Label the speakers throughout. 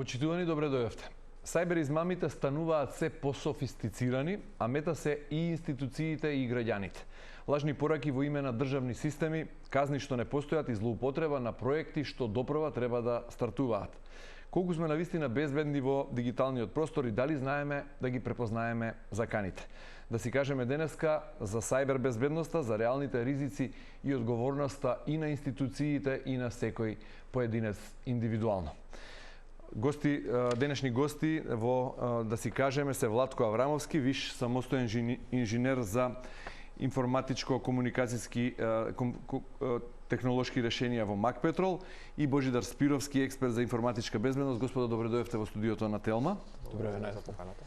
Speaker 1: Почитувани, добре дојавте. Сајбер измамите стануваат се пософистицирани, а мета се и институциите и граѓаните. Лажни пораки во име на државни системи, казни што не постојат и злоупотреба на проекти што допрва треба да стартуваат. Колку сме навистина безбедни во дигиталниот простор и дали знаеме да ги препознаеме заканите? Да си кажеме денеска за сајбер безбедноста, за реалните ризици и одговорноста и на институциите и на секој поединец индивидуално. Денешни гости во, да си кажеме, се Владко Аврамовски, виш самостоен инженер за информатичко-комуникацијски технолошки решенија во Макпетрол и Божидар Спировски, експерт за информатичка безбедност. Господа, добре дојавте во студиото на Телма.
Speaker 2: Добре ве најдов поканата.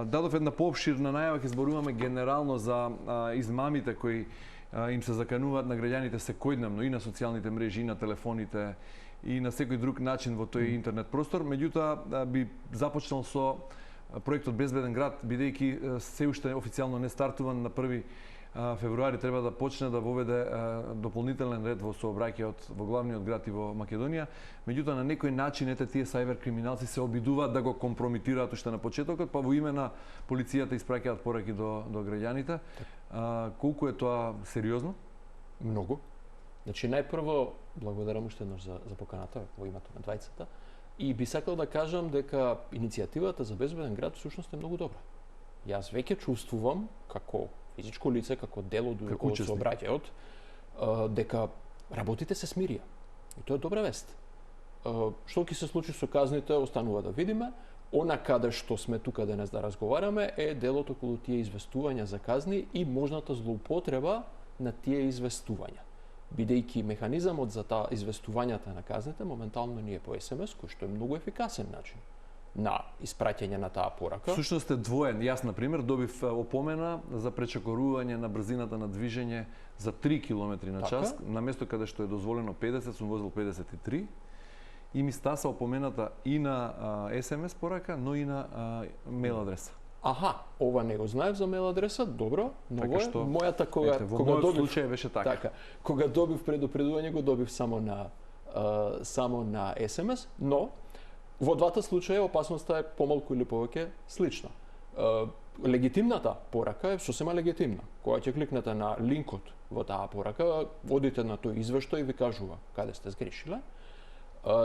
Speaker 1: Дадов една поопширна најава, ќе зборуваме генерално за измамите кои им се закануваат на граѓаните секојдневно и на социјалните мрежи, и на телефоните, и на секој друг начин во тој интернет простор. Меѓутоа, би започнал со проектот Безбеден град, бидејќи се уште официјално не стартуван, на 1 февруари треба да почне да воведе дополнителен ред во сообраќајот во главниот град и во Македонија. Меѓутоа, на некој начин тие сајбер криминалци се обидуваат да го компромитираат уште на почетокот, па во име на полицијата испраќаат пораки до граѓаните. Колку е тоа сериозно?
Speaker 2: Многу. Значи, најпрво, благодарам уште еднаш за поканата во името на двајцата. И би сакал да кажам дека иницијативата за Безбеден град всушност е многу добра. Јас веќе чувствувам како физичко лице, како дел од сообраќајот, дека работите се смирија. И тоа е добра вест. Што ќе се случи со казните, останува да видиме. Она каде што сме тука денес да разговараме е делот околу тие известувања за казни и можната злоупотреба на тие известувања. Бидејќи механизамот за таа известувањата на казните моментално ни е по СМС, кој што е многу ефикасен начин на испраќање на таа порака.
Speaker 1: Всушност е двоен. Јас, на пример, добив опомена за пречекорување на брзината на движење за 3 км на час, на место каде што е дозволено 50, сум возил 53. И ми стаса опомената и на СМС порака, но и на мейл адреса.
Speaker 2: Аха, ова не го знаев за мейл адреса, добро, ново е. Мојата кога
Speaker 1: добив случај беше така.
Speaker 2: Кога добив предупредување го добив само на СМС, но во двата случаја опасноста е помалку или повеќе слична. Легитимната порака е сосема легитимна. Кога ќе кликнете на линкот во таа порака, одите на тој извештај и ви кажува каде сте сгрешиле.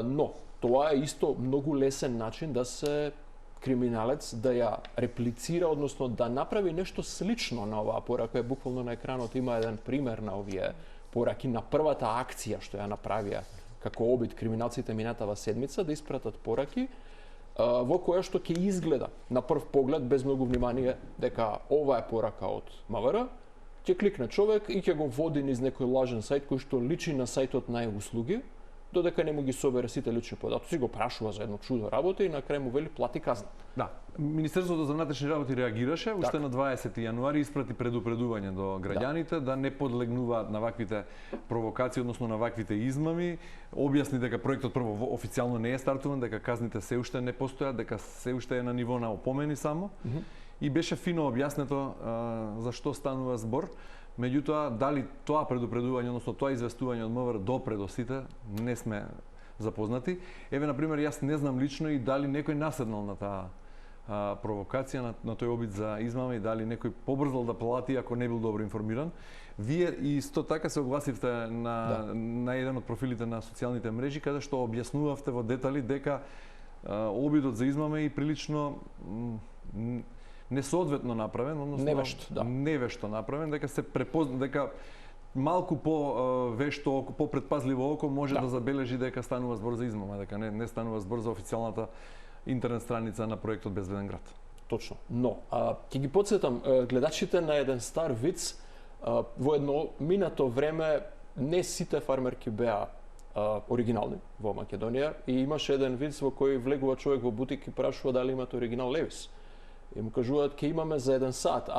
Speaker 2: Но тоа е исто многу лесен начин да се криминалец да ја реплицира, односно да направи нешто слично на оваа порака. Буквално на екранот има еден пример на овие пораки, на првата акција што ја направија како обид криминалците минатава седмица да испратат пораки во која што ќе изгледа на прв поглед без многу внимание дека ова е порака од МВР. Ќе кликне човек и ќе го води низ некој лажен сајт кој што личи на сајтот на услуги, додека не му ги собере сите лични податоци, го прашува за едно чудо работа и на крај му вели плати казна.
Speaker 1: Да, Министерството за внатрешни работи реагираше, уште на 20 јануари испрати предупредување до граѓаните да не подлегнуваат на ваквите провокации, односно на ваквите измами. Објасни дека проектот прво официјално не е стартуван, дека казните се уште не постојат, дека се уште е на ниво на опомени само. И беше фино објаснето за што станува збор. Меѓутоа, дали тоа предупредување, односно тоа известување од МВР допре до сите, не сме запознати. Еве, например, јас не знам лично и дали некој наседнал на таа провокација, на тој обид за измама и дали некој побрзал да плати ако не бил добро информиран. Вие исто така се огласивте на еден од профилите на социјалните мрежи, каде што објаснувавте во детали дека обидот за измама е прилично несоодветно направен, односно невешто направен, дека се препозна, дека малку по-вешто, по-предпазливо око може да забележи дека станува збор за измама, дека не станува збор за официјалната интернет страница на проектот Безбеден град.
Speaker 2: Точно. Но, ќе ги потсетам гледачите на еден стар виц. Во едно минато време не сите фармерки беа оригинални во Македонија и имаше еден виц во кој влегува човек во бутик и прашува дали имате оригинал Левис. И му кажуваат, ќе имаме за 1 сат,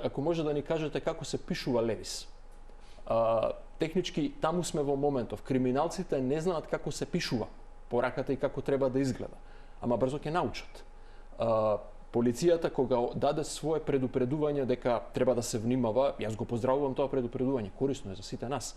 Speaker 2: ако може да ни кажете како се пишува Левис. Технички, таму сме во моментов. Криминалците не знаат како се пишува пораката и како треба да изгледа. Ама брзо ќе научат. Полицијата, кога даде свое предупредување дека треба да се внимава, јас го поздравувам тоа предупредување, корисно е за сите нас.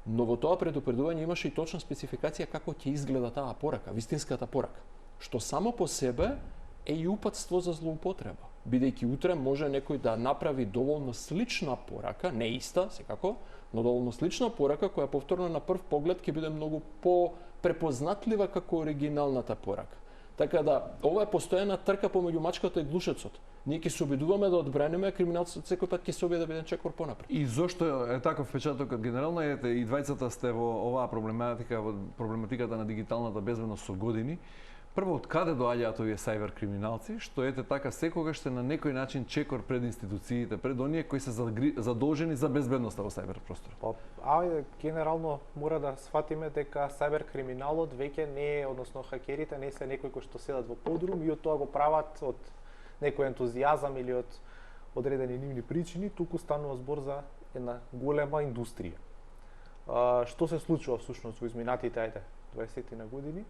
Speaker 2: Но во тоа предупредување имаше и точна спецификација како ќе изгледа таа порака, вистинската порака. што само по себе е и упатство за злоупотреба. Бидејќи утре може некој да направи доволно слична порака, не иста, секако, но доволно слична порака која повторно на прв поглед ќе биде многу по-препознатлива како оригиналната порака. Така да, ова е постојана трка помеѓу мачката и глушецот. Ние ќе се обидуваме да одбраниме, а криминалцот секој пат ќе се обиде да биде чекор понапред.
Speaker 1: И зошто е таков впечатокот генерално ете и двајцата сте во оваа проблематика, во проблематиката на дигиталната безбедност со години. Прво, од каде доаѓаат овие сајбер криминалци, што ете така секогаш се на некој начин чекор пред институциите, пред оние кои се задолжени за безбедноста во сајбер простор?
Speaker 3: Ајде, генерално мора да сфатиме дека сајбер криминалот веќе не е, односно хакерите не се некои кои што седат во подрум и од тоа го прават од некој ентузијазам или од одредени нивни причини, туку станува збор за една голема индустрија. Што се случува всушност во изминатите 20 на години?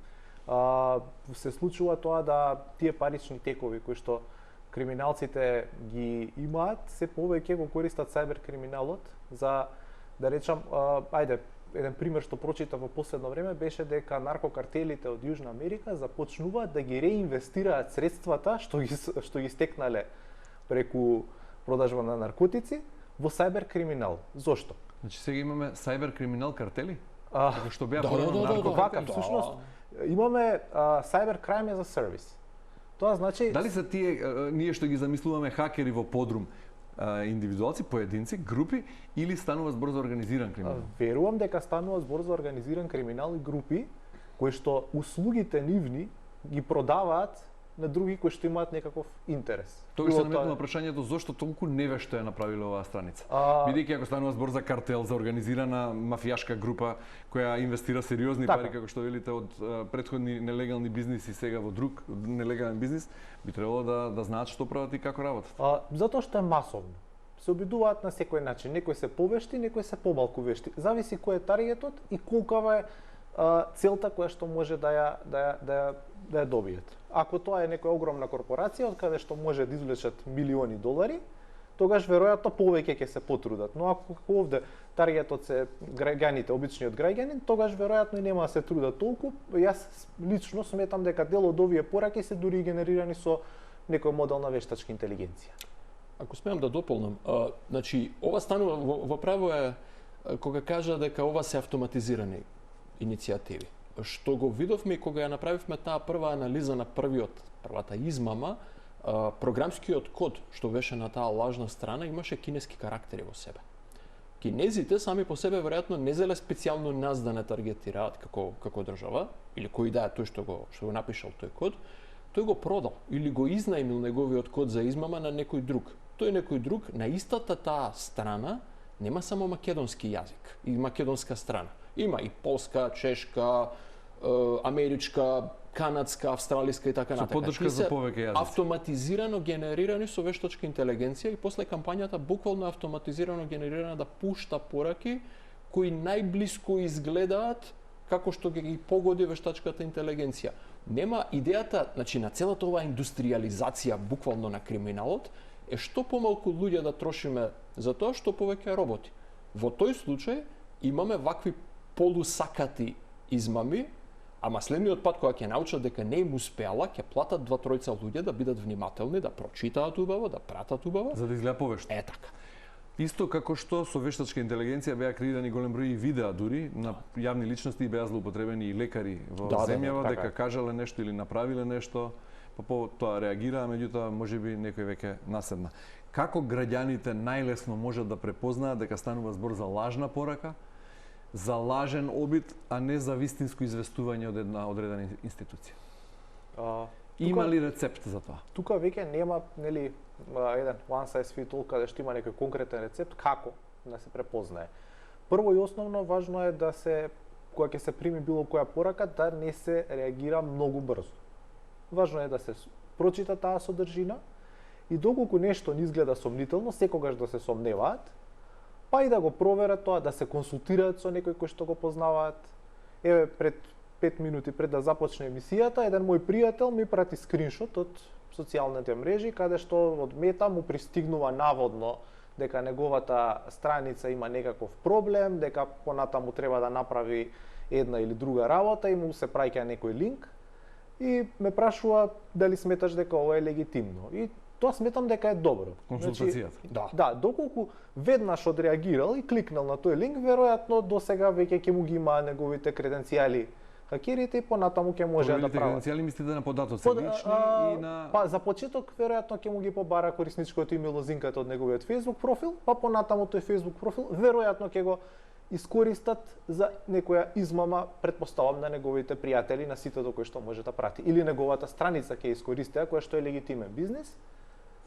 Speaker 3: Се случува тоа да тие парични текови кои што криминалците ги имаат, се повеќе го користат сајбер криминалот за, да речам, еден пример што прочитав во последно време беше дека наркокартелите од Јужна Америка започнуваат да ги реинвестираат средствата што ги стекнале преку продажба на наркотици во сајбер криминал. Зошто?
Speaker 1: Значи сега имаме сајбер криминал картели?
Speaker 3: Како
Speaker 1: што беа порано наркокартели?
Speaker 3: Всушност, имаме cyber crime as a service. Тоа значи
Speaker 1: дали се тие ние што ги замислуваме хакери во подрум индивидуалци, поединци, групи или станува збор за организиран криминал?
Speaker 3: Верувам дека станува збор за организиран криминал и групи кои што услугите нивни ги продаваат на други кои што имаат некаков интерес.
Speaker 1: Тогаш се наметнува прашањето зошто толку невешто е направила оваа страница. Бидејќи ако станува збор за картел, за организирана мафијашка група која инвестира сериозни пари, како што велите, од претходни нелегални бизниси сега во друг нелегален бизнис, би требало да знаат што прават и како работат.
Speaker 3: Затоа што е масовно. Се обидуваат на секој начин. Некој се повешти, некој се помалку вешти. Зависи кој е таргетот и колкава е целта која што може да ја добиет. Ако тоа е некоја огромна корпорација од каде што може да извлечат милиони долари, тогаш веројатно повеќе ќе се потрудат. Но ако овде таргетот се граѓаните, обичниот граѓанин, тогаш веројатно и нема да се трудат толку. Јас лично сметам дека дел од овие пораки се дури генерирани со некој модел на вештачка интелигенција.
Speaker 2: Ако смеам да дополнам, значи ова станува во право е кога кажа дека ова се автоматизирани иницијативи. Што го видовме и кога ја направивме таа прва анализа на првата измама, програмскиот код што беше на таа лажна страна имаше кинески карактери во себе. Кинезите сами по себе веројатно не зеле специјално нас да не таргетираат како држава или кој да е тој што го напишал тој код, тој го продал или го изнајмил неговиот код за измама на некој друг. Тој некој друг на истата таа страна нема само македонски јазик и македонска страна. Има и полска, чешка, америчка, канадска, австралиска и така натаму.
Speaker 1: Со поддршка за повеќе јазици.
Speaker 2: Автоматизирано генерирани со вештачка интелигенција и после кампањата буквално автоматизирано генерирана да пушта пораки кои најблиску изгледаат како што ги погоди вештачката интелигенција. Нема идејата, значи на целата оваа индустриализација буквално на криминалот е што помалку луѓе да трошиме за тоа, што повеќе роботи. Во тој случај имаме вакви полусакати измами, ама следниот пат кога ќе научат дека не им успеала, ќе платат 2-3 луѓе да бидат внимателни, да прочитаат убаво, да пратат убаво.
Speaker 1: За да изгледа повешто.
Speaker 2: Е така.
Speaker 1: Исто како што со вештачка интелигенција беа креирани голем број видеа дури на јавни личности и беа злоупотребени и лекари во земјава дека кажале нешто или направиле нешто, па по тоа реагираа, меѓутоа можеби некој веќе наседна. Како граѓаните најлесно можат да препознаат дека станува збор за лажна порака, за лажен обид, а не за вистинско известување од една одредена институција? Има ли рецепт за тоа?
Speaker 3: Тука веќе нема, нели, еден one size fit all каде што има некој конкретен рецепт како да се препознае. Прво и основно важно е да се, кога ќе се прими било која порака, да не се реагира многу брзо. Важно е да се прочита таа содржина и доколку нешто не изгледа сомнително, секогаш да се сомневаат, па и да го проверат тоа, да се консултираат со некој кој што го познаваат. Еве, пред 5 минути пред да започне емисијата, еден мој пријател ми прати скриншот од социјалните мрежи, каде што од Мета му пристигнува наводно дека неговата страница има некаков проблем, дека понатаму треба да направи една или друга работа и му се праќа некој линк. и ме прашува дали сметаш дека ова е легитимно. И тоа сметам дека е добро.
Speaker 1: Консултацијата.
Speaker 3: Да, доколку веднаш одреагирал и кликнал на тој линк, веројатно досега веќе ќе му ги има неговите креденцијали хакерите и понатаму ќе може да прават.
Speaker 1: Креденцијали мислите на податоци лични и на...
Speaker 3: Па за почеток веројатно ќе му ги побара корисничкото име лозинката од неговиот Facebook профил, па понатаму тој Facebook профил веројатно ќе го искористат за некоја измама, претпоставам на неговите пријатели на ситото кој што може да прати, или неговата страница ќе искористеа која што е легитимен бизнес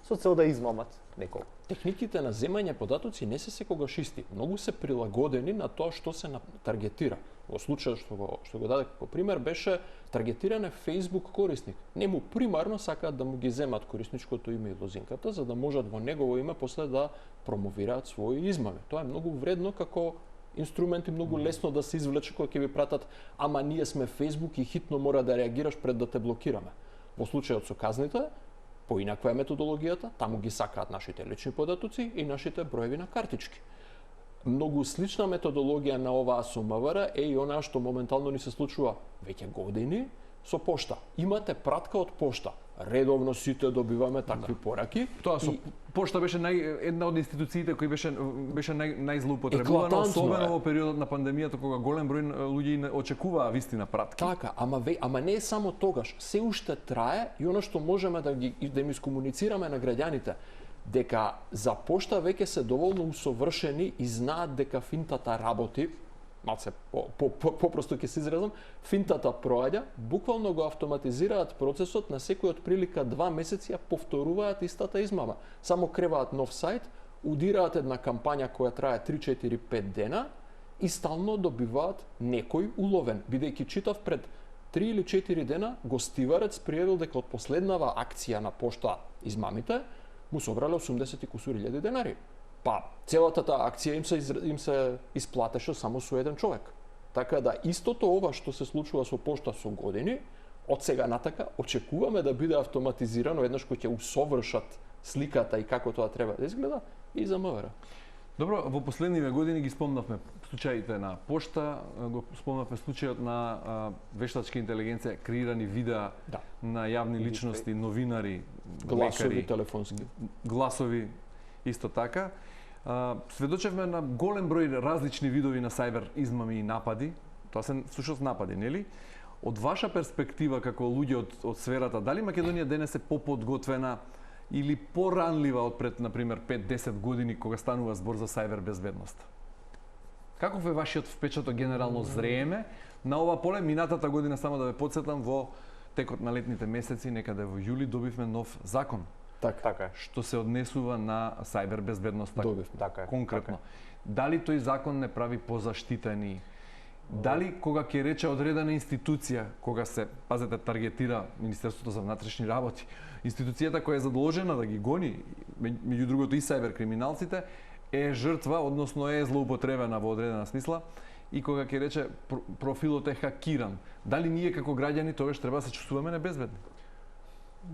Speaker 3: со цел да измамат некого.
Speaker 2: Техниките на земање податоци не се секогаш исти. Многу се прилагодени на тоа што се таргетира. Во случајот што го дадев како пример беше таргетиране Facebook корисник. Нему примарно сакаат да му ги земат корисничкото име и лозинката за да можат во негово име после да промовираат своји измами. Тоа е многу вредно како инструмент и многу лесно да се извлече кога ќе ви пратат ама ние сме Facebook и хитно мора да реагираш пред да те блокираме. Во случајот со казните поинаква е методологијата, таму ги сакаат нашите лични податоци и нашите броеви на картички. Многу слична методологија на оваа со МВР е и онаа што моментално ни се случува веќе години со пошта. Имате пратка од пошта. Редовно сите добиваме такви пораки.
Speaker 1: Тоа со пошта беше една од институциите кои беше најзлоупотребувана, особено во периодот на пандемијата кога голем број луѓе очекуваа вистина пратки.
Speaker 2: Така, ама не е само тогаш, се уште трае и она што можеме да им искомуницираме на граѓаните дека за пошта веќе се доволно усовршени и знаат дека финтата работи, малце попросто ќе се изразам, финтата проаѓа, буквално го автоматизираат процесот на секој од прилика 2 месеци ја повторуваат истата измама. Само креваат нов сајт, удираат една кампања која трае 3-4-5 дена и стално добиваат некој уловен. Бидејќи читав пред 3 или 4 дена гостиварец пријавил дека од последнава акција на пошта измамите му собрале 80 кусури илјади денари. Па, целата таа акција им се исплатеше само со еден човек. Така да, истото ова што се случува со пошта со години, од сега натака очекуваме да биде автоматизирано еднаш кој ќе усовршат сликата и како тоа треба да изгледа и за МВР.
Speaker 1: Добро, во последниве години ги спомнавме случаите на пошта, го спомнавме случајот на вештачка интелигенција, креирани видеа на јавни личности, новинари,
Speaker 2: гласови,
Speaker 1: лекари,
Speaker 2: телефонски.
Speaker 1: Гласови, исто така. Сведочевме на голем број различни видови на сајбер измами и напади. Тоа се всушност напади, нели? Од ваша перспектива како луѓе од сферата, дали Македонија денес е поподготвена или поранлива од пред, например, 5-10 години кога станува збор за сајбер безбедност? Каков е вашиот впечаток генерално зрееме на ова поле? Минатата година, само да ве потсетам, во текот на летните месеци, некаде во јули, добивме нов закон.
Speaker 3: Така е.
Speaker 1: Што се однесува на сајбер безбедност.
Speaker 3: Така е.
Speaker 1: Конкретно. Дали тој закон не прави позаштитени? Дали кога ќе рече одредена институција, кога се, пазете, таргетира Министерството за внатрешни работи, институцијата која е задолжена да ги гони, меѓу другото и сајбер криминалците, е жртва, односно е злоупотребена во одредена смисла, и кога ќе рече профилот е хакиран, дали ние како граѓани тогаш треба да се чувствуваме небезбедни?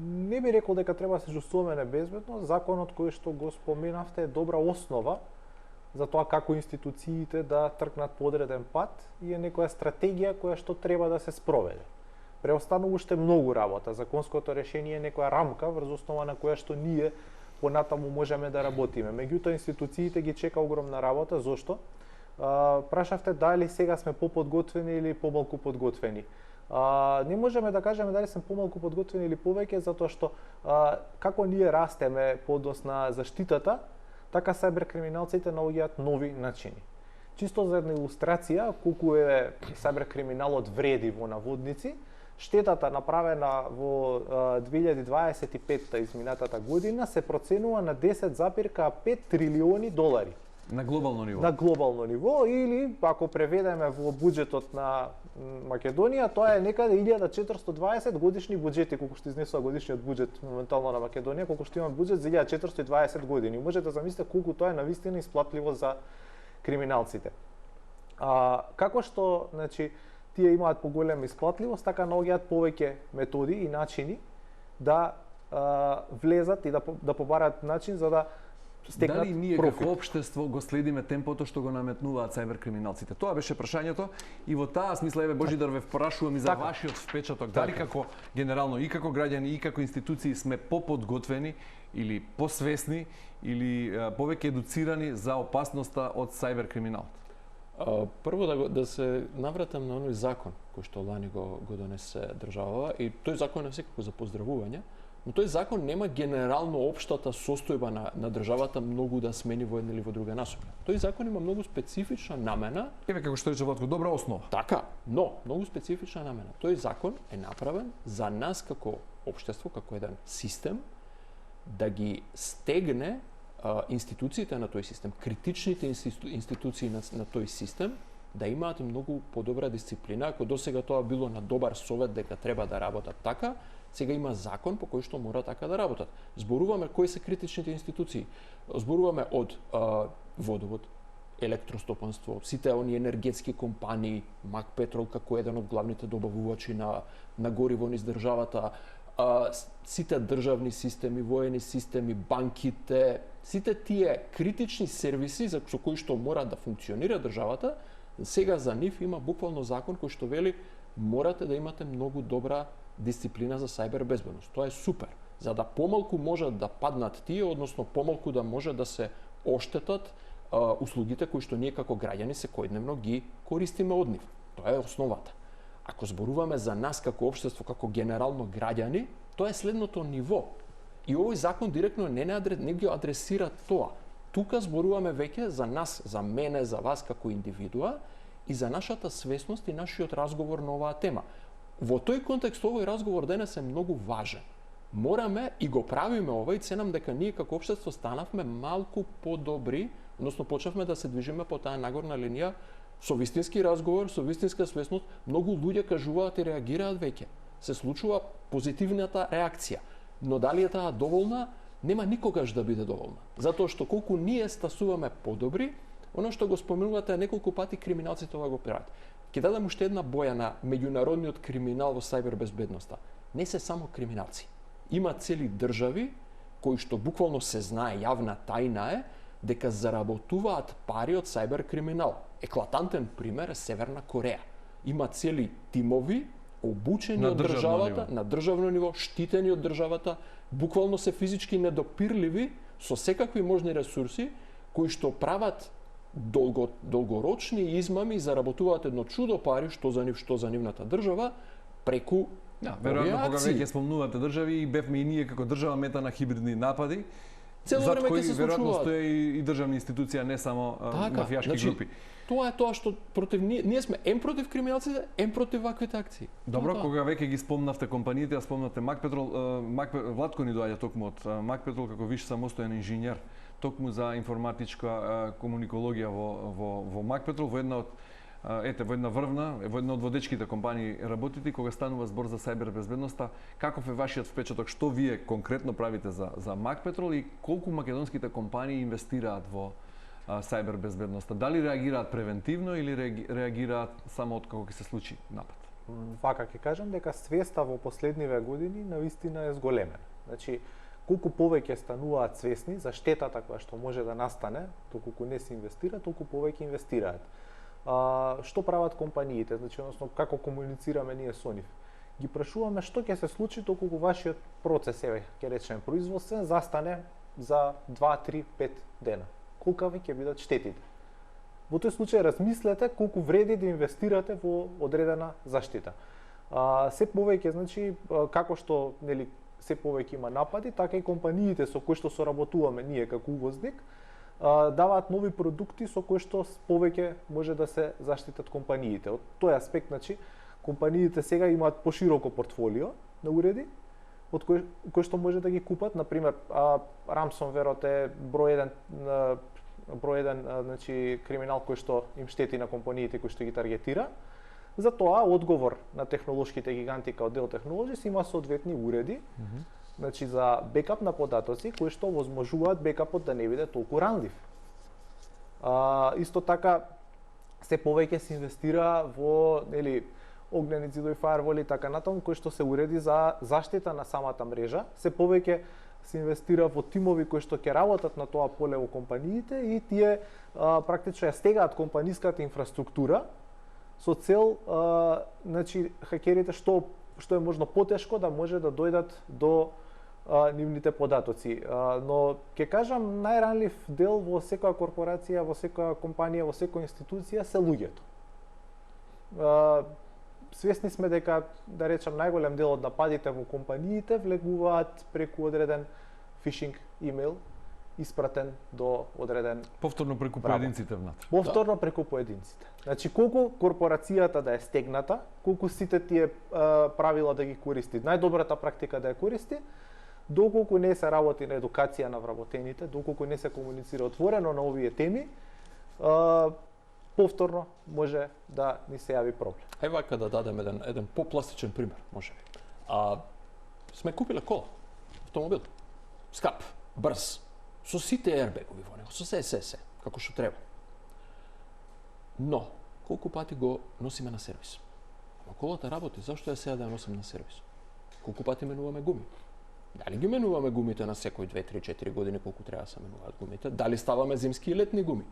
Speaker 3: Не би рекол дека треба да се чувствуваме небезбедно. Законот кој што го споменавте е добра основа за тоа како институциите да тркнат по одреден пат и е некоја стратегија која што треба да се спроведе. Преостанува уште многу работа. Законското решение е некоја рамка врз основа на која што ние понатаму можеме да работиме. Меѓутоа институциите ги чека огромна работа. Зошто? Прашавте дали сега сме поподготвени или помалку подготвени. Не можеме да кажеме дали сме помалку подготвени или повеќе, затоа што како ние растеме по однос на заштитата, така сајбер криминалците наоѓаат нови начини. Чисто за една илустрација, колку е сајбер криминалот вреди во наводници, штетата направена во 2025 изминатата година се проценува на 10,5 трилиони долари.
Speaker 1: На глобално ниво.
Speaker 3: На глобално ниво, или ако преведеме во буџетот на Македонија, тоа е некаде 1420 годишни буџети, колку што изнесува годишниот буџет моментално на Македонија, колку што има буџет за 1420 години. Можете да замислите колку тоа е навистина исплатливо за криминалците. Како што, значи, тие имаат поголема исплатливост, така наоѓаат повеќе методи и начини да влезат и да побараат начин за да стекнат
Speaker 1: Дали ние
Speaker 3: профит.
Speaker 1: како општество го следиме темпото што го наметнуваат сајбер криминалците? Тоа беше прашањето и во таа смисла еве Божидар ве прашувам и за
Speaker 3: Така.
Speaker 1: вашиот впечаток. Дали како генерално и како граѓани и како институции сме поподготвени или посвесни или повеќе едуцирани за опасноста од сајбер криминалот?
Speaker 2: Прво да се навратам на оној закон кој што лани го донесе државава и тој закон е секако за поздравување, но тој закон нема генерално општата состојба на државата многу да смени во една или во друга насока. Тој закон има многу специфична намена.
Speaker 1: Еве како што рече Владко, добра основа.
Speaker 2: Така, но многу специфична намена. Тој закон е направен за нас како општество, како еден систем да ги стегне институциите на тој систем, критичните институции на тој систем, да имаат многу подобра дисциплина. Ако досега тоа било на добар совет дека треба да работат така, сега има закон по кој што мора така да работат. Зборуваме кои се критичните институции. Зборуваме од водовод, електростопанство, сите оние енергетски компании, Макпетрол како еден од главните добавувачи на гориво низ државата, сите државни системи, воени системи, банките, сите тие критични сервиси со кои што мора да функционира државата, сега за нив има буквално закон кој што вели морате да имате многу добра дисциплина за сајбер безбедност. Тоа е супер. За да помалку можат да паднат тие, односно помалку да може да се оштетат услугите кои што ние како граѓани секојдневно ги користиме од нив. Тоа е основата. Ако зборуваме за нас како општество, како генерално граѓани, тоа е следното ниво. И овој закон директно не ги адресира тоа. Тука зборуваме веќе за нас, за мене, за вас како индивидуа и за нашата свесност и нашиот разговор на оваа тема. Во тој контекст овој разговор денес е многу важен. Мораме и го правиме ова и ценам дека ние како општество станавме малку подобри, односно почнавме да се движиме по таа нагорна линија со вистински разговор, со вистинска свесност. Многу луѓе кажуваат и реагираат веќе. Се случува позитивната реакција. Но дали е таа доволна? Нема никогаш да биде доволна. Затоа што колку ние стасуваме подобри, оно што го споменувате неколку пати, криминалците ова го прават. Ќе дадам уште една боја на меѓународниот криминал во сајбер безбедноста. Не се само криминалци. Има цели држави кои што буквално се знае, јавна тајна е, дека заработуваат пари од сајбер криминал. Еклатантен пример е Северна Кореја. Има цели тимови обучени од државата, на државно ниво, штитени од државата, буквално се физички недопирливи со секакви можни ресурси кои што прават долгорочни измами и заработуваат едно чудо пари, што за нивната држава, преку
Speaker 1: веројатно кога веќе спомнувате држави и бевме и ние како држава мета на хибридни напади,
Speaker 2: цело време ќе се случуваат.
Speaker 1: Веројатно стои и државна институција, не само мафијашки групи.
Speaker 2: Тоа е тоа што против ние сме против криминалците, против ваквите акции.
Speaker 1: Добро, кога веќе ги спомнавте компаниите, ја спомнавте Макпетрол, Владко ни доаѓа токму од Макпетрол како виш самостоен инженер, токму за информатичка комуникологија во Макпетрол, во една од во една врвна, во една од водечките компании работите, кога станува збор за сајбер безбедноста, каков е вашиот впечаток, што вие конкретно правите за Макпетрол и колку македонските компании инвестираат во сајбер безбедноста? Дали реагираат превентивно или реагираат само од како ќе се случи напад?
Speaker 3: Вака ќе кажам дека свеста во последниве години навистина е зголемена. Значи, колку повеќе стануваат свесни за штетата која што може да настане, доколку не се инвестира, толку повеќе инвестираат. Што прават компаниите, значи, односно како комуницираме ние со нив? Ги прашуваме што ќе се случи доколку вашиот процес, ќе речеме производствен, застане за 2, 3, 5 дена. Колкави ќе бидат штетите? Во тој случај размислете колку вреди да инвестирате во одредена заштита. Се повеќе, значи, како што се повеќе има напади, така и компаниите со кои што соработуваме ние како увозник, даваат нови продукти со кои што повеќе може да се заштитат компаниите. Од тој аспект, значи, компаниите сега имаат пошироко портфолио на уреди, од кои што може да ги купат. Например, ransomware е број еден значи, криминал кој што им штети на компаниите кои што ги таргетира. Затоа одговор на технолошките гиганти као Dell Technologies има соодветни уреди, значи за бекап на податоци кои што возможуваат бекапот да не биде толку ранлив. Исто така се повеќе се инвестира во огнени зидови, фаерволи и така натаму, кои што се уреди за заштита на самата мрежа. Се повеќе се инвестира во тимови кои што ќе работат на тоа поле во компаниите и тие практично ја стегаат компаниската инфраструктура со цел значи хакерите што е можно потешко да може да дојдат до нивните податоци. Но ќе кажам најранлив дел во секоја корпорација, во секоја компанија, во секоја институција се луѓето. Свесни сме дека, да речем, најголем дел од нападите во компаниите влегуваат преку одреден фишинг имейл испратен до одреден
Speaker 1: повторно преку поединците внатре.
Speaker 3: Повторно преку поединците. Значи колку корпорацијата да е стегната, колку сите тие правила да ги користи, најдобрата практика да ја користи, доколку не се работи на едукација на вработените, доколку не се комуницира отворено на овие теми, повторно може да ни се јави проблем.
Speaker 2: Ај вака да дадем еден попластичен пример, може би. Сме купиле кола, автомобил, скап, брз, со сите аербегови во него, со се, како што треба. Но, колку пати го носиме на сервис? Ама колата работи, зашто ја сега да ја носим на сервис? Колку пати менуваме гуми? Дали ги менуваме гумите на секој 2, 3, 4 години колку треба да се менуваат гумите? Дали ставаме зимски и летни гуми?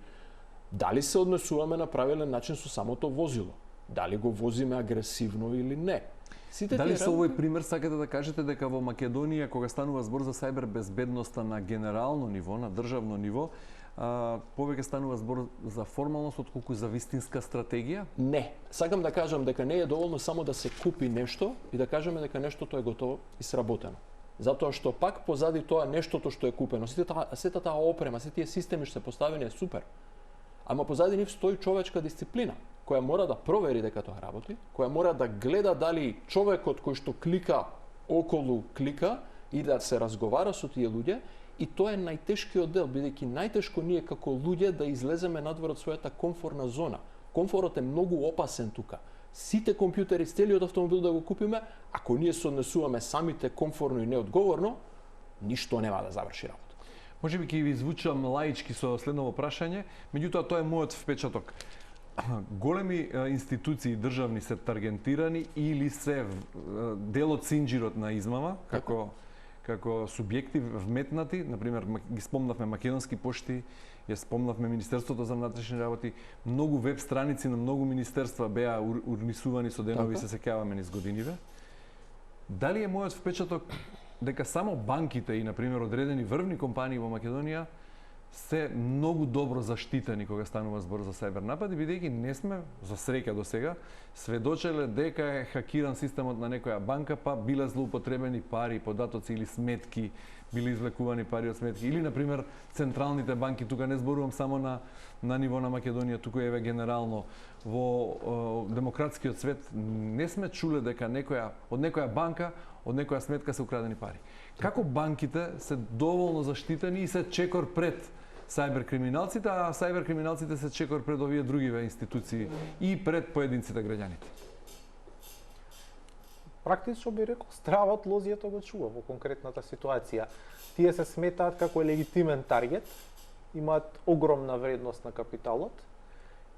Speaker 2: Дали се однесуваме на правилен начин со самото возило? Дали го возиме агресивно или не?
Speaker 1: Дали со овој пример сакате да кажете дека во Македонија, кога станува збор за сајбер безбедноста на генерално ниво, на државно ниво, повеќе станува збор за формалност отколку за вистинска стратегија?
Speaker 2: Не. Сакам да кажам дека не е доволно само да се купи нешто и да кажеме дека нештото е готово и сработено. Затоа што пак позади тоа нештото што е купено, сета таа опрема, сите тие системи што се поставени е супер. Ама позади нив стои човечка дисциплина, која мора да провери дека тоа работи, која мора да гледа дали човекот кој што клика околу клика и да се разговара со тие луѓе, и тоа е најтешкиот дел, бидејќи најтешко ние како луѓе да излеземе надвор од својата комфорна зона. Комфорот е многу опасен тука. Сите компјутери, целиот автомобил да го купиме, ако ние се однесуваме самите комфорно и неодговорно, ништо нема да заврши работа.
Speaker 1: Може би ќе ви звучам лаички со следново прашање, меѓутоа тоа е мојот впечаток. Големи институции државни се таргетирани или се дел од синџирот на измама, како субјекти вметнати, например ги спомнавме Македонски пошти, ја спомнавме Министерството за внатрешни работи, многу веб страници на многу министерства беа урнисувани со денови, се сеќаваме низ годиниве. Дали е мојот впечаток дека само банките и, например, одредени врвни компании во Македонија се многу добро заштитени кога станува збор за сајбер напади, бидејќи не сме, за среќа до сега, сведочеле дека е хакиран системот на некоја банка, па биле злоупотребени пари, податоци или сметки, биле извлекувани пари од сметки, или, например, централните банки, тука не зборувам само на ниво на Македонија, туку еве генерално во демократскиот свет не сме чуле дека од некоја банка, од некоја сметка се украдени пари. Како банките се доволно заштитени и се чекор пред сајбер криминалците, а сајбер криминалците се чекор пред овие другиве институции и пред поединците граѓаните?
Speaker 3: Практично би рекол, стравот лозијето го чува во конкретната ситуација. Тие се сметаат како легитимен таргет, имаат огромна вредност на капиталот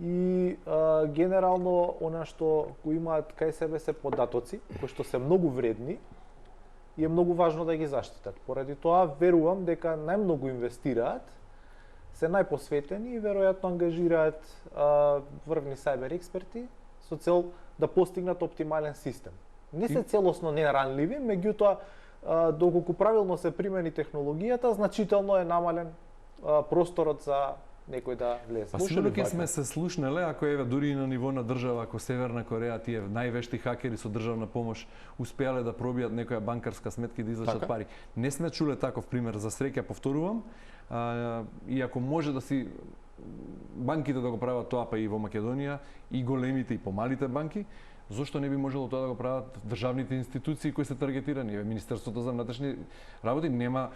Speaker 3: и генерално она што го имаат кај себе се податоци, кои што се многу вредни и е многу важно да ги заштитат. Поради тоа верувам дека најмногу инвестираат, се најпосветени и веројатно ангажираат врвни сајбер експерти со цел да постигнат оптимален систем. Не се целосно неранливи, меѓутоа доколку правилно се примени технологијата, значително е намален просторот за некој да влезе.
Speaker 1: Па сигурно ќе сме се слушнале, ако еве дури и на ниво на држава, ако Северна Кореја, тие највешти хакери со државна помош успеале да пробијат некоја банкарска сметка и да извлечат пари. Не сме чуле таков пример, за среќа повторувам. И ако може да си банките да го прават тоа, па и во Македонија, и големите и помалите банки, зошто не би можело тоа да го прават државните институции кои се таргетирани? Министерството за внатрешни работи нема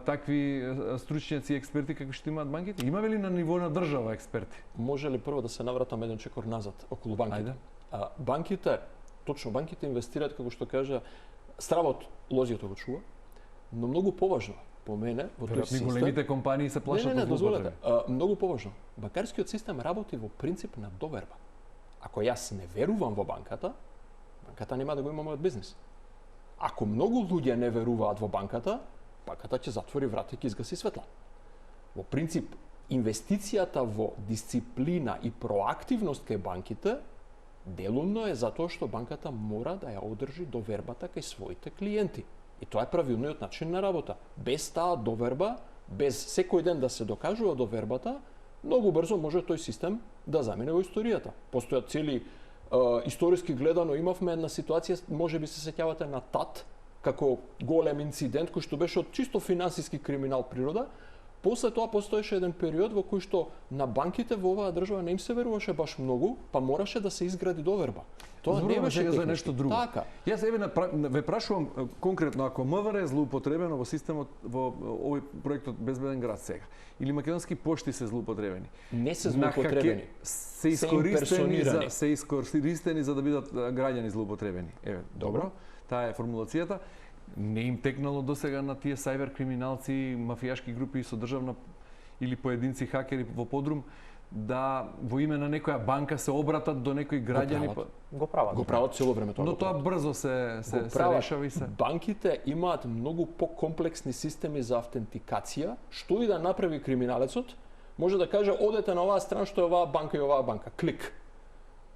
Speaker 1: такви стручњаци и експерти како што имаат банките? Имаме ли на ниво на држава експерти?
Speaker 2: Може ли прво да се навратам еден чекор назад околу банките? Банките, точно банките инвестираат, како што кажа, стравот лозијето го чува, но многу поважно по мене во тој систем.
Speaker 1: Големите компании се плашат од злоупотреби.
Speaker 2: Многу поважно. Банкарскиот систем работи во принцип на доверба. Ако јас не верувам во банката, банката нема да го има мојот бизнис. Ако многу луѓе не веруваат во банката, банката ќе затвори врата и ќе изгаси светла. Во принцип, инвестицијата во дисциплина и проактивност кај банките делумно е затоа што банката мора да ја одржи довербата кај своите клиенти. И тоа е правилниот начин на работа. Без таа доверба, без секој ден да се докажува довербата, многу брзо може тој систем да замине во историјата. Постојат цели историски гледано имавме една ситуација, можеби се сеќавате на ТАТ, како голем инцидент кој што беше од чисто финансиски криминал природа. После тоа постоеше еден период во кој што на банките во оваа држава не им се веруваше баш многу, па мораше да се изгради доверба. Тоа не беше
Speaker 1: за нешто друго.
Speaker 2: Така.
Speaker 1: Јас ве прашувам конкретно, ако МВР е злоупотребено во системот во овој проектот Безбеден град сега, или македонски пошти се злоупотребени,
Speaker 2: Не се злоупотребени.
Speaker 1: се искористени за да бидат граѓани злоупотребени. Еве, добро. Таа е формулацијата. Не им текнало досега на тие сајбер криминалци, мафијашки групи со државна или поединци хакери во подрум да во име на некоја банка се обратат до некои граѓани.
Speaker 3: Го прават.
Speaker 2: Го прават цело време тоа.
Speaker 1: Но тоа брзо се решава и се.
Speaker 2: Банките имаат многу покомплексни системи за автентикација, што и да направи криминалецот, може да каже одете на оваа страна што е оваа банка и оваа банка, клик.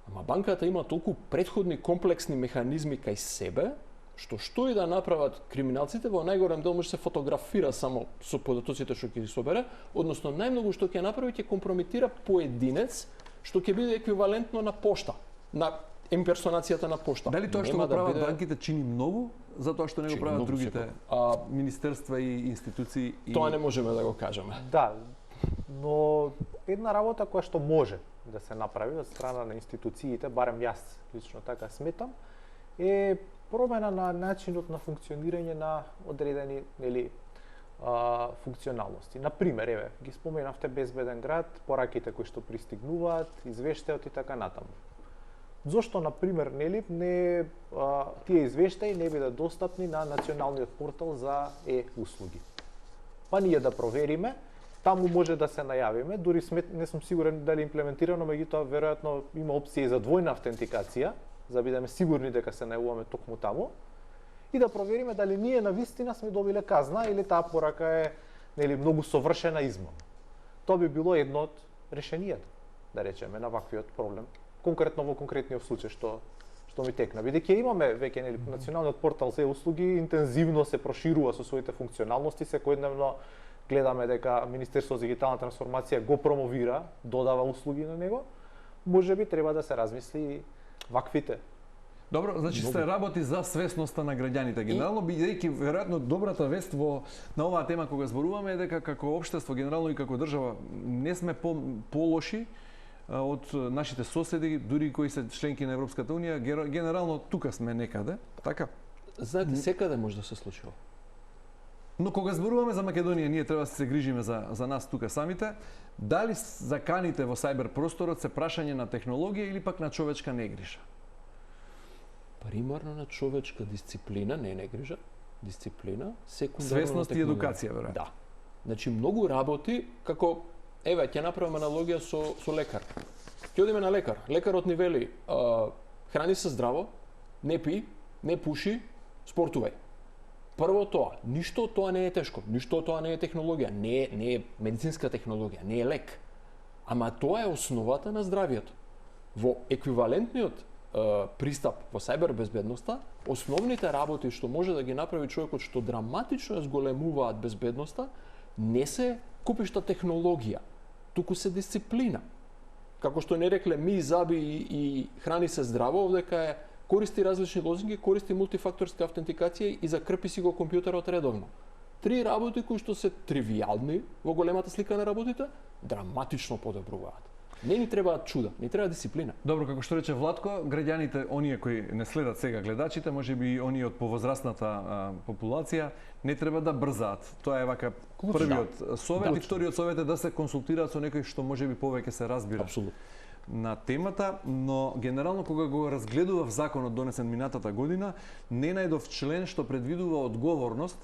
Speaker 2: Ама банката има толку претходни комплексни механизми кај себе, што и да направат криминалците, во најголем дел може се фотографира само со податоците што ќе ги собере, односно најмногу што ќе направи ќе компрометира поединец што ќе биде еквивалентно на пошта, на имперсонацијата на пошта.
Speaker 1: Дали тоа што го прават банките чини многу, затоа што не го прават другите министерства и институции?
Speaker 2: Тоа не можеме да го кажеме.
Speaker 3: Да, но една работа која што може да се направи од страна на институциите, барем јас лично така сметам, е промена на начинот на функционирање на одредени функционалности. Например, еве, ги споменавте Безбеден град, пораките кои што пристигнуваат, извештајот и така натаму. Зошто, например, тие извештаи не бидат достапни на националниот портал за услуги? Па ние да провериме, таму може да се најавиме, дури не сум сигурен дали имплементирано, меѓутоа веројатно има опција за двојна автентикација, за да бидеме сигурни дека се најавуваме токму таму, и да провериме дали ние навистина сме добиле казна или таа порака е многу совршена измама. Тоа би било едно од решенијата, да речеме, на ваквиот проблем. Конкретно во конкретниот случај што ми текна. Бидејќи имаме веќе националниот портал за услуги интензивно се проширува со своите функционалности, секојдневно гледаме дека Министерството за дигитална трансформација го промовира, додава услуги на него, можеби треба да се размисли ваквите.
Speaker 1: Добро, значи се работи за свесноста на граѓаните. Генерално, бидејќи веројатно добрата вест на оваа тема кога зборуваме е дека како општество, генерално и како држава, не сме полоши од нашите соседи, дури кои се членки на Европската унија, генерално тука сме некаде, така?
Speaker 2: Знаете, секаде може да се случува.
Speaker 1: Но кога зборуваме за Македонија, ние треба да се грижиме за нас тука самите. Дали заканите во сајбер просторот се прашање на технологија или пак на човечка негрижа?
Speaker 2: Примарно на човечка дисциплина, не негрижа, дисциплина, секундарно
Speaker 1: свесност и едукација, веројатно.
Speaker 2: Да. Значи многу работи како еве ќе направиме аналогија со лекар. Ќе одиме на лекар. Лекарот ни вели храни се здраво, не пи, не пуши, спортувај. Прво тоа, ништо од тоа не е тешко, ништо од тоа не е технологија, не е медицинска технологија, не е лек. Ама тоа е основата на здравието. Во еквивалентниот пристап во сајбер безбедноста, основните работи што може да ги направи човекот што драматично ја зголемуваат безбедноста, не се купишта технологија, туку се дисциплина. Како што не рекле ми заби и храни се здраво, овдека е користи различни лозинги, користи мултифакторска автентикација и закрпи си го компјутерот редовно. Три работи кои што се тривијални во големата слика на работите, драматично подобруваат. Не ни требаат чуда, ни треба дисциплина.
Speaker 1: Добро, како што рече Владко, граѓаните, оние кои не следат сега гледачите, можеби и оние од повозрастната популација, не треба да брзаат. Тоа е вака првиот совет и вториот совет е да се консултираат со некој што можеби повеќе се разбира.
Speaker 2: Апсолутно.
Speaker 1: На темата, но генерално кога го разгледував законот донесен минатата година, не најдов член што предвидува одговорност.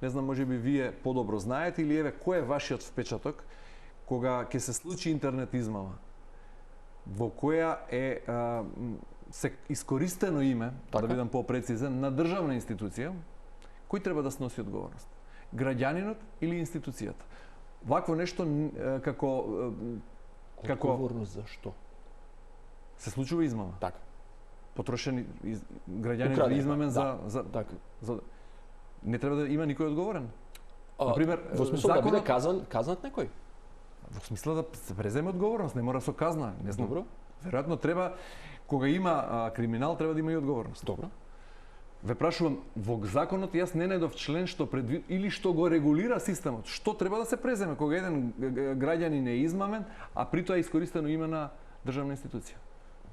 Speaker 1: Не знам, можеби вие подобро знаете или еве кој е вашиот впечаток кога ќе се случи интернет измама, во која е се искористено име, да бидам попрецизен, на државна институција, кој треба да сноси одговорност? граѓанинот или институцијата. Вакво нешто како
Speaker 2: Одговорност за што?
Speaker 1: се случува измама.
Speaker 2: Така.
Speaker 1: Потрошен граѓанин
Speaker 2: Украден,
Speaker 1: измамен
Speaker 2: да,
Speaker 1: за
Speaker 2: така.
Speaker 1: не треба да има никој одговорен. Например,
Speaker 2: во смисла да биде
Speaker 1: законот
Speaker 2: казнат некој?
Speaker 1: во смисла да се преземе одговорност, не мора со казна, не знам.
Speaker 2: Добро.
Speaker 1: Веројатно треба кога има криминал треба да има и одговорност.
Speaker 2: Добро.
Speaker 1: Ве прашувам, во законот јас не најдов член што или што го регулира системот. Што треба да се преземе кога еден граѓанин е измамен, а при тоа е искористено име на државна институција?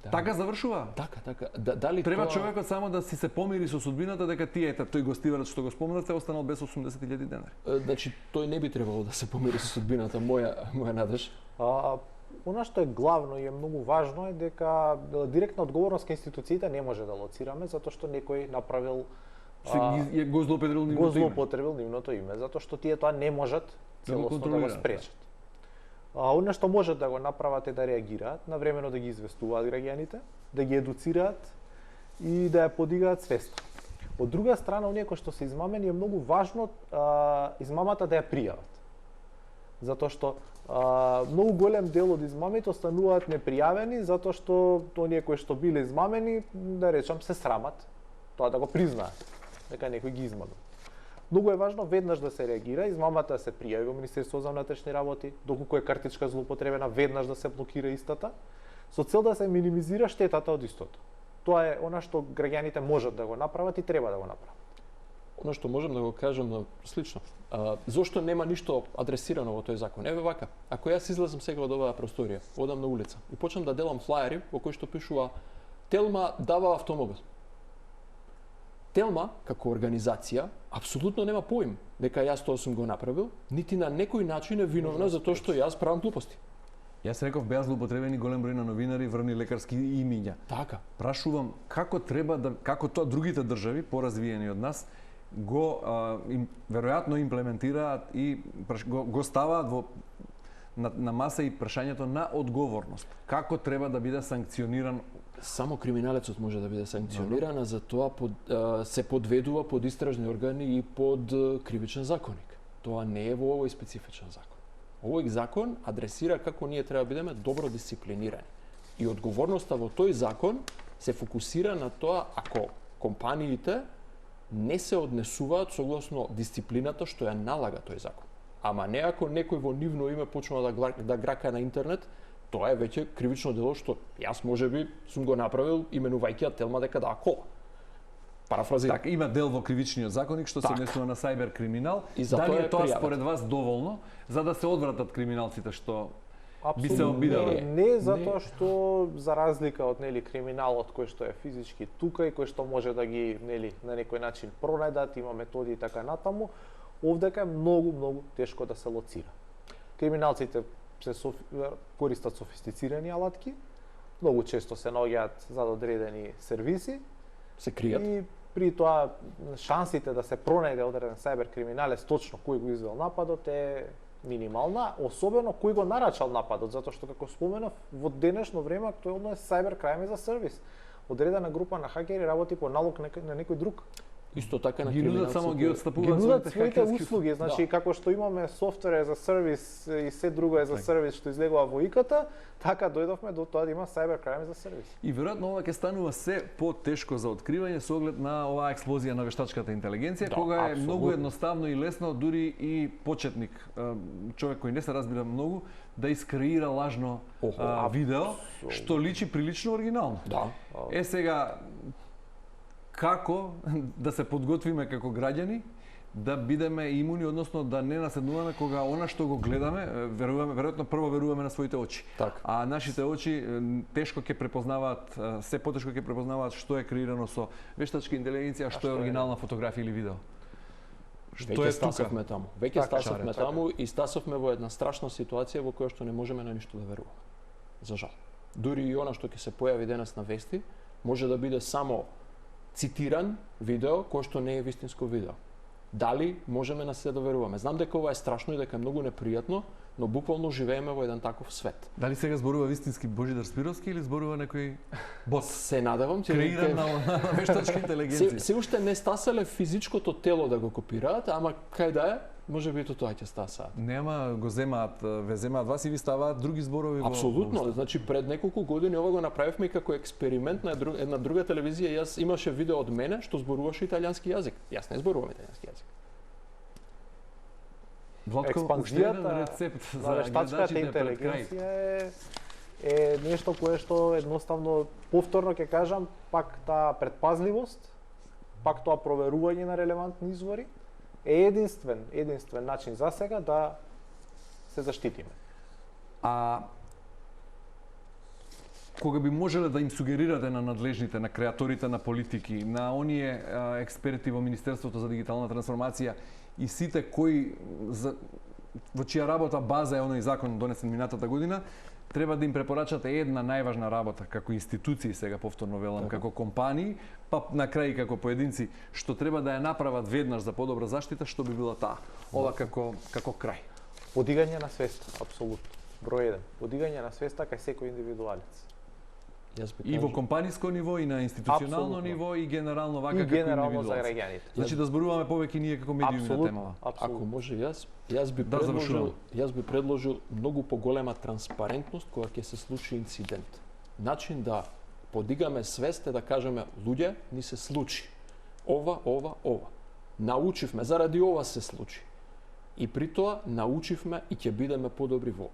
Speaker 2: Да.
Speaker 1: Така завршува.
Speaker 2: Така. Дали
Speaker 1: Треба
Speaker 2: тоа...
Speaker 1: човекот само да си се помири со судбината дека тие тој гостиварец што го спомнавте останал без 80.000 денари.
Speaker 2: Значи тој не би требало да се помири со судбината, моја надеж.
Speaker 3: Она што е главно и е многу важно е дека директна одговорност кај институциите не може да лоцираме затоа што некој направил
Speaker 1: Го злоупотребил
Speaker 3: нивното име, затоа што тие тоа не можат целосно да го
Speaker 1: контролираат.
Speaker 3: спречат. Она што можат да го направат е да реагираат, навремено да ги известуваат граѓаните, да ги едуцираат и да ја подигаат свеста. Од друга страна, оние кои што се измамени е многу важно измамата да ја пријават. Затоа што многу голем дел од измамите остануваат непријавени затоа што оние кои што биле измамени, да речам, се срамат тоа да го признаат дека некој ги измамил. Многу е важно веднаш да се реагира, измамата да се пријави во Министерството за внатрешни работи, доколку е картичка злоупотребена, веднаш да се блокира истата, со цел да се минимизира штетата од истото. Тоа е она што граѓаните можат да го направат и треба да го направат.
Speaker 2: Оно што можем да го кажем слично. Зошто нема ништо адресирано во тој закон? Еве вака, ако јас излезам сега од оваа просторија, одам на улица и почнам да делам флаери во кои што пишува Телма дава автомобил. Телма, како организација, апсолутно нема поим дека јас тоа сум го направил, нити на некој начин е виновна за тоа што јас правам глупости.
Speaker 1: Јас реков беа злоупотребени голем број на новинари, врвни лекарски имиња.
Speaker 2: Така.
Speaker 1: Прашувам како треба да како тоа другите држави поразвиени од нас го веројатно имплементираат и го ставаат на маса и прашањето на одговорност. Како треба да биде санкциониран?
Speaker 2: Само криминалецот може да биде санкциониран, а за тоа се подведува под истражни органи и под кривичен законник. Тоа не е во овој специфичен закон. Овој закон адресира како ние треба да бидеме добро дисциплинирани. И одговорноста во тој закон се фокусира на тоа ако компаниите не се однесуваат согласно дисциплината што ја налага тој закон. Ама не ако некој во нивно име почнува да грака на интернет, тоа е веќе кривично дело што јас можеби сум го направил именувајќи ја Телма дека даа кола. Парафразирам.
Speaker 1: Така, има дел во кривичниот законник што се однесува на сајбер криминал.
Speaker 2: Дали
Speaker 1: е тоа според вас доволно за да се одвратат криминалците што би се обидели?
Speaker 3: Не, затоа што за разлика од криминалот кој што е физички тука и кој што може да ги на некој начин пронајдат, има методи и така натаму, овдека е многу тешко да се лоцира. Криминалците користат софистицирани алатки, многу често се наоѓаат зад одредени сервиси,
Speaker 2: се кријат.
Speaker 3: И при тоа шансите да се пронајде одреден сајбер криминалец точно кој го извел нападот е минимална, особено кој го нарачал нападот, затоа што како споменав, во денешно време актуелно е сајбер крајм за сервис. Одредена група на хакери работи по налог на некој друг.
Speaker 2: Исто така на
Speaker 1: ги нудат само ги отстапуваат
Speaker 3: своите услуги, значи како што имаме софтвер за сервис и се друго е за сервис што излегува во ИКТ, така дојдовме до тоа да има сајбер крајм за сервис.
Speaker 1: И веројатно ова ќе станува се потешко за откривање со оглед на оваа експлозија на вештачката интелигенција, кога е многу едноставно и лесно дури и почетник, човек кој не се разбира многу, да искреира лажно видео што личи прилично оригинално.
Speaker 2: Да.
Speaker 1: Сега како да се подготвиме како граѓани да бидеме имуни, односно да не наседнуваме кога она што го гледаме, веројатно прво веруваме на своите очи.
Speaker 2: Так.
Speaker 1: А нашите очи тешко ќе препознаваат, се потешко ќе препознаваат што е креирано со вештачка интелигенција, што е оригинална фотографија или видео.
Speaker 2: Што е стасовме таму. Веќе стасовме таму и стасовме во една страшна ситуација во која што не можеме на ништо да веруваме. За жал. Дури и она што ќе се појави денес на вести, може да биде само цитиран видео кој што не е вистинско видео. Дали можеме на се да веруваме? Знам дека ова е страшно и дека е многу непријатно, но буквално живееме во еден таков свет.
Speaker 1: Дали сега зборува вистински Божидар Спировски или зборува некој бот?
Speaker 2: Се надевам че
Speaker 1: Креиран на вештачка интелигенција.
Speaker 2: се уште не стаселе физичкото тело да го копираат, ама кај да е, може би тоа ќе стасаат.
Speaker 1: Нема, го земаат, ве земаат вас и ви ставаат други зборови во
Speaker 2: Апсолутно, значи пред неколку години ова го направивме како експеримент на една друга телевизија. Јас имаше видео од мене што зборуваше италијански јазик. Јас не зборувам италијански јазик.
Speaker 1: Владко, уште еден рецепт за
Speaker 3: вештачката
Speaker 1: гледачите пред крај.
Speaker 3: интелигенција е нешто кое што едноставно повторно ќе кажам, пак таа предпазливост, пак тоа проверување на релевантни извори е единствен начин за сега да се заштитиме.
Speaker 1: А кога би можеле да им сугерирате на надлежните, на креаторите на политики, на оние експерти во Министерството за дигитална трансформација и сите кои во чија работа база е оној закон донесен минатата година, треба да им препорачате една најважна работа како институции, сега повторно велам, како компании, па на крај како поединци, што треба да ја направат веднаш за подобра заштита, што би била таа? Ова како крај.
Speaker 3: Подигање на свеста, апсолутно. Број 1. Подигање на свеста кај секој индивидуалец.
Speaker 1: И во компаниско ниво, и на институционално ниво, и генерално вака како
Speaker 3: генерално за
Speaker 1: индивидуалци.
Speaker 3: граѓаните.
Speaker 1: Значи да зборуваме повеќе ние како медиуми на темава.
Speaker 2: Ако може јас би
Speaker 1: Да,
Speaker 2: јас би предложил многу поголема транспарентност кога ќе се случи инцидент. Начин да подигаме свест е да кажеме луѓе, ни се случи. Ова. Научивме, заради ова се случи. И при тоа научивме и ќе бидеме подобри во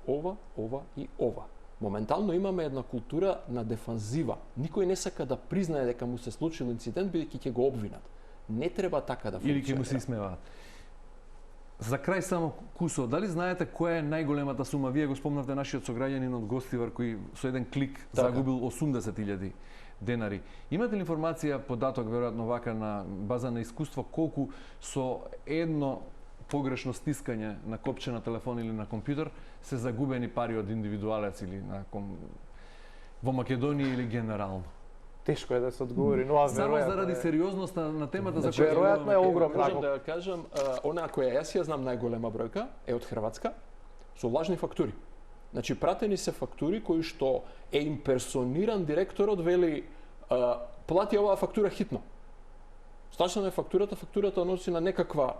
Speaker 2: ова и ова. Моментално имаме една култура на дефанзива. Никој не сака да признае дека му се случил инцидент, бидејќи ќе го обвинат. Не треба така да функционира.
Speaker 1: Или ќе му се исмеваат. За крај само кусо, дали знаете која е најголемата сума? Вие го спомнавте нашиот сограѓанин од Гостивар кој со еден клик загубил 80.000 денари. Имате ли информација, податок веројатно вака на база на искуство, колку со едно погрешно стискање на копче на телефон или на компјутер се загубени пари од индивидуалец или во Македонија или генерално?
Speaker 3: Тешко е да се одговори, но
Speaker 1: само заради сериозноста на темата за која
Speaker 3: веројатно е огромна.
Speaker 2: Можам да кажам, она која јас ја знам најголема бројка е од Хрватска со лажни фактури. Значи пратени се фактури кои што е имперсониран директорот вели плати оваа фактура хитно. Стачна е фактурата носи на некаква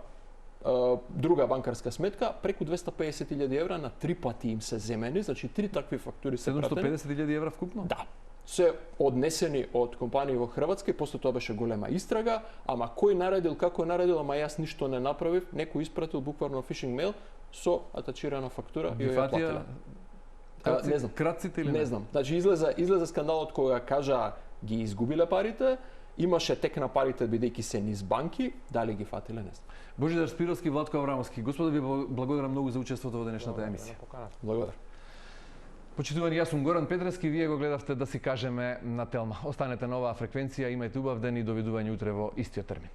Speaker 2: друга банкарска сметка, преку 250.000 евра на 3 пати им се земени, значи 3 такви фактури се пратени.
Speaker 1: 750.000 евра вкупно?
Speaker 2: Да. Се однесени од компании во Хрватска и после тоа беше голема истрага, ама кој наредил, како наредил, ама јас ништо не направив, некој испратил буквално фишинг мејл со атачирана фактура и ја платила. Не знам.
Speaker 1: Кратците или
Speaker 2: не знам. Значи излезе скандалот кога кажа ги изгубиле парите, имаше тек на парите бидејќи се низ банки, дали ги фатиле, не знам.
Speaker 1: Божидар Спировски, Владко Аврамовски, господа, ви благодарам многу за учеството во денешната емисија.
Speaker 2: Благодарам.
Speaker 1: Почитувани, јас сум Горан Петрески, вие го гледавте Да си кажеме на Телма. Останете на оваа фреквенција, имајте убав ден и довидување утре во истиот термин.